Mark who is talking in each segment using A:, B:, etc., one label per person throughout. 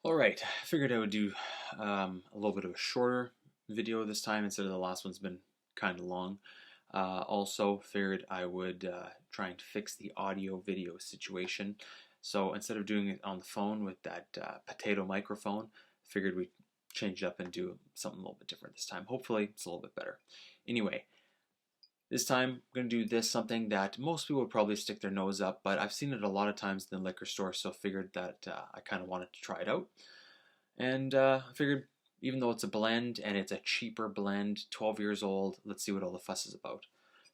A: Alright, I figured I would do a little bit of a shorter video this time instead of the last one's been kind of long. Also figured I would try and fix the audio video situation. So instead of doing it on the phone with that potato microphone, figured we'd change it up and do something a little bit different this time. Hopefully it's a little bit better. Anyway, this time I'm going to do this, something that most people would probably stick their nose up, but I've seen it a lot of times in the liquor store, so figured that I kind of wanted to try it out. And I figured, even though it's a blend and it's a cheaper blend, 12 years old, let's see what all the fuss is about.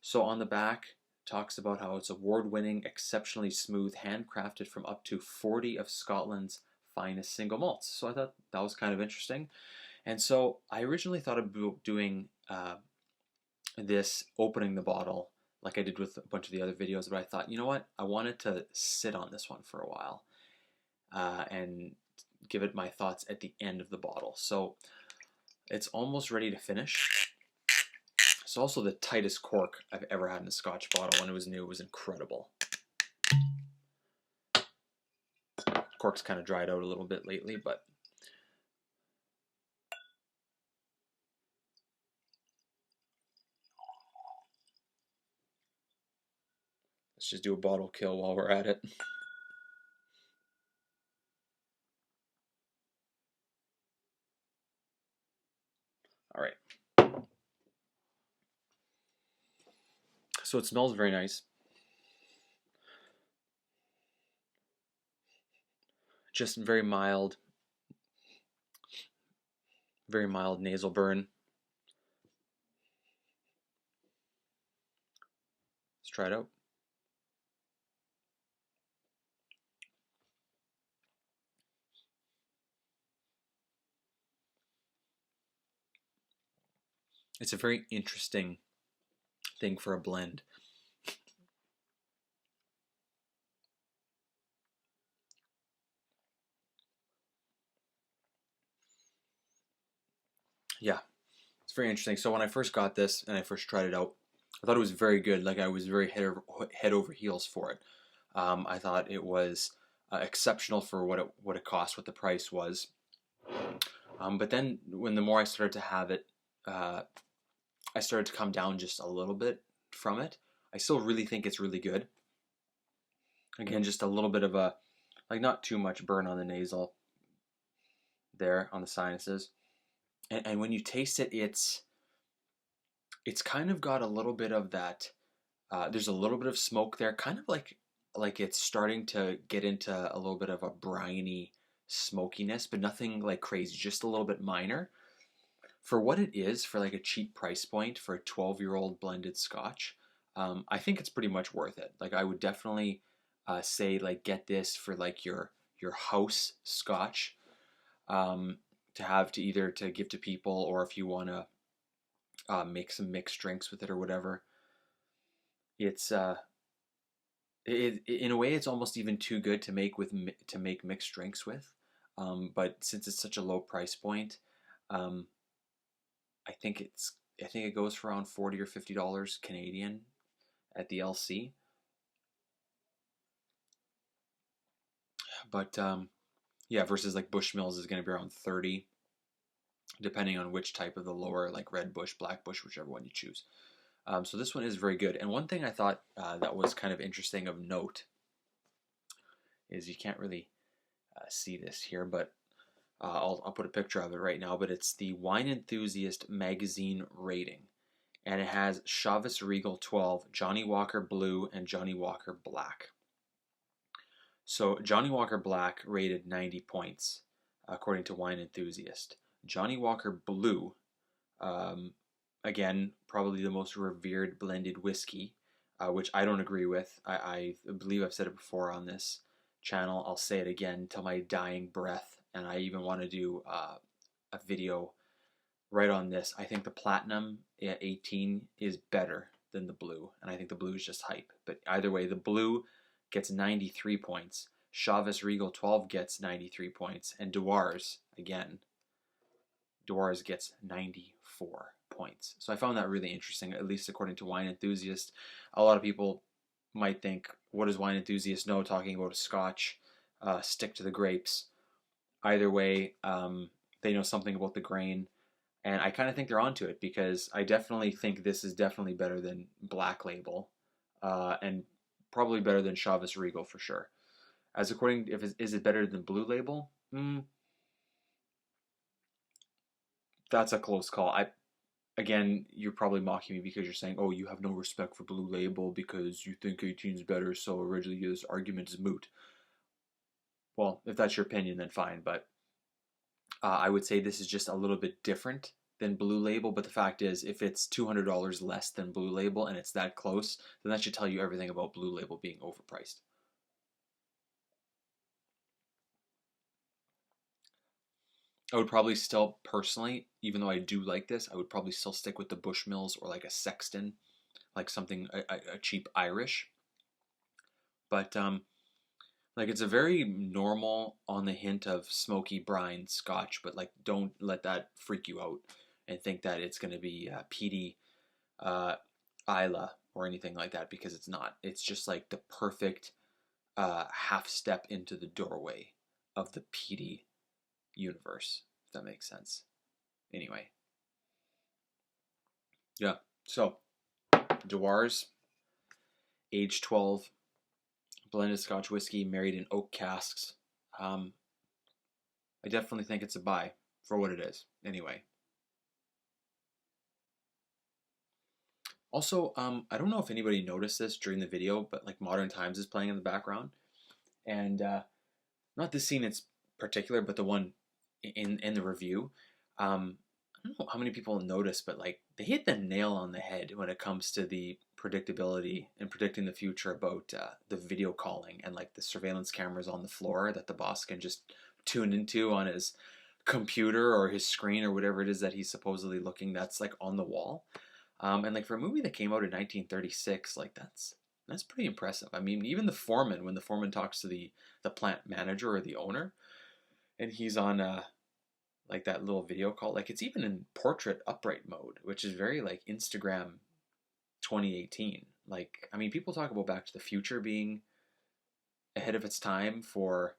A: So on the back, talks about how it's award-winning, exceptionally smooth, handcrafted from up to 40 of Scotland's finest single malts. So I thought that was kind of interesting. And so I originally thought of doing this, opening the bottle like I did with a bunch of the other videos, but I thought, you know what, I wanted to sit on this one for a while and give it my thoughts at the end of the bottle. So it's almost ready to finish. It's also the tightest cork I've ever had in a Scotch bottle. When it was new, it was incredible. Cork's kind of dried out a little bit lately, but let's just do a bottle kill while we're at it. All right. So it smells very nice. Just very mild nasal burn. Let's try it out. It's a very interesting thing for a blend. Yeah, it's very interesting. So when I first got this and I first tried it out, I thought it was very good. Like, I was very head over heels for it. I thought it was exceptional for what it cost, what the price was. But then when the more I started to have it, I started to come down just a little bit from it. I still really think it's really good. Again, just a little bit of a, like, not too much burn on the nasal there, on the sinuses. And when you taste it, it's kind of got a little bit of that, there's a little bit of smoke there, kind of like it's starting to get into a little bit of a briny smokiness, but nothing like crazy, just a little bit minor. For what it is, for like a cheap price point for a 12-year-old blended Scotch, I think it's pretty much worth it. Like, I would definitely say, like, get this for like your house Scotch, to have to either to give to people, or if you want to make some mixed drinks with it or whatever. It's in a way, it's almost even too good to make mixed drinks with. But since it's such a low price point, I think it goes for around $40 or $50 Canadian at the LC. But yeah, versus like Bushmills is going to be around 30, depending on which type of the lower, like Red Bush, Black Bush, whichever one you choose. So this one is very good. And one thing I thought that was kind of interesting of note is, you can't really see this here, but I'll put a picture of it right now. But it's the Wine Enthusiast magazine rating, and it has Chivas Regal 12, Johnnie Walker Blue, and Johnnie Walker Black. So Johnnie Walker Black rated 90 points, according to Wine Enthusiast. Johnnie Walker Blue, again, probably the most revered blended whiskey, which I don't agree with. I believe I've said it before on this channel. I'll say it again till my dying breath, and I even want to do a video right on this. I think the Platinum at 18 is better than the Blue, and I think the Blue is just hype. But either way, the Blue gets 93 points. Chivas Regal 12 gets 93 points, and Dewars, again, Dewars gets 94 points. So I found that really interesting, at least according to Wine Enthusiast. A lot of people might think, what does Wine Enthusiast know talking about a Scotch? Stick to the grapes. Either way, they know something about the grain, and I kind of think they're onto it because I definitely think this is definitely better than Black Label, and probably better than Chavez Regal for sure. As according, if is it better than Blue Label? That's a close call. Again, you're probably mocking me because you're saying, "Oh, you have no respect for Blue Label because you think 18 is better." So originally, this argument is moot. Well, if that's your opinion, then fine. But I would say this is just a little bit different than Blue Label. But the fact is, if it's $200 less than Blue Label and it's that close, then that should tell you everything about Blue Label being overpriced. I would probably still, personally, even though I do like this, I would probably still stick with the Bushmills or like a Sexton, like something a cheap Irish. But like it's a very normal on the hint of smoky brine Scotch, but like don't let that freak you out and think that it's going to be peaty Isla or anything like that because it's not. It's just like the perfect half step into the doorway of the peaty universe, if that makes sense. Anyway, yeah. So Dewars, age 12, blended Scotch whiskey, married in oak casks. Um, I definitely think it's a buy for what it is. Anyway. Also, I don't know if anybody noticed this during the video, but like Modern Times is playing in the background, and not this scene in particular, but the one in the review. I don't know how many people noticed, but like they hit the nail on the head when it comes to the predictability and predicting the future about the video calling and like the surveillance cameras on the floor that the boss can just tune into on his computer or his screen or whatever it is that he's supposedly looking that's like on the wall. And like for a movie that came out in 1936, like that's pretty impressive. I mean, even the foreman, when the foreman talks to the plant manager or the owner, and he's on like that little video call, like it's even in portrait upright mode, which is very like Instagram 2018. Like, I mean, people talk about Back to the Future being ahead of its time for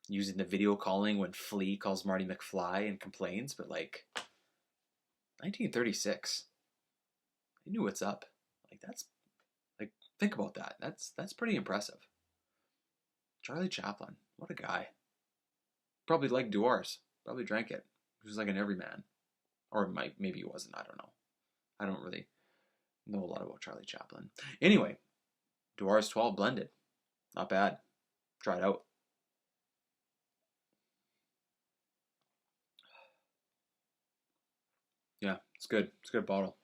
A: using the video calling when Flea calls Marty McFly and complains, but like 1936, they knew what's up. Like that's like think about that. That's pretty impressive. Charlie Chaplin, what a guy. Probably liked Dewars. Probably drank it. He was like an everyman, or maybe he wasn't. I don't know. I don't really know a lot about Charlie Chaplin. Anyway, Dewars 12 blended, not bad. Try it out. Yeah, it's good. It's a good bottle.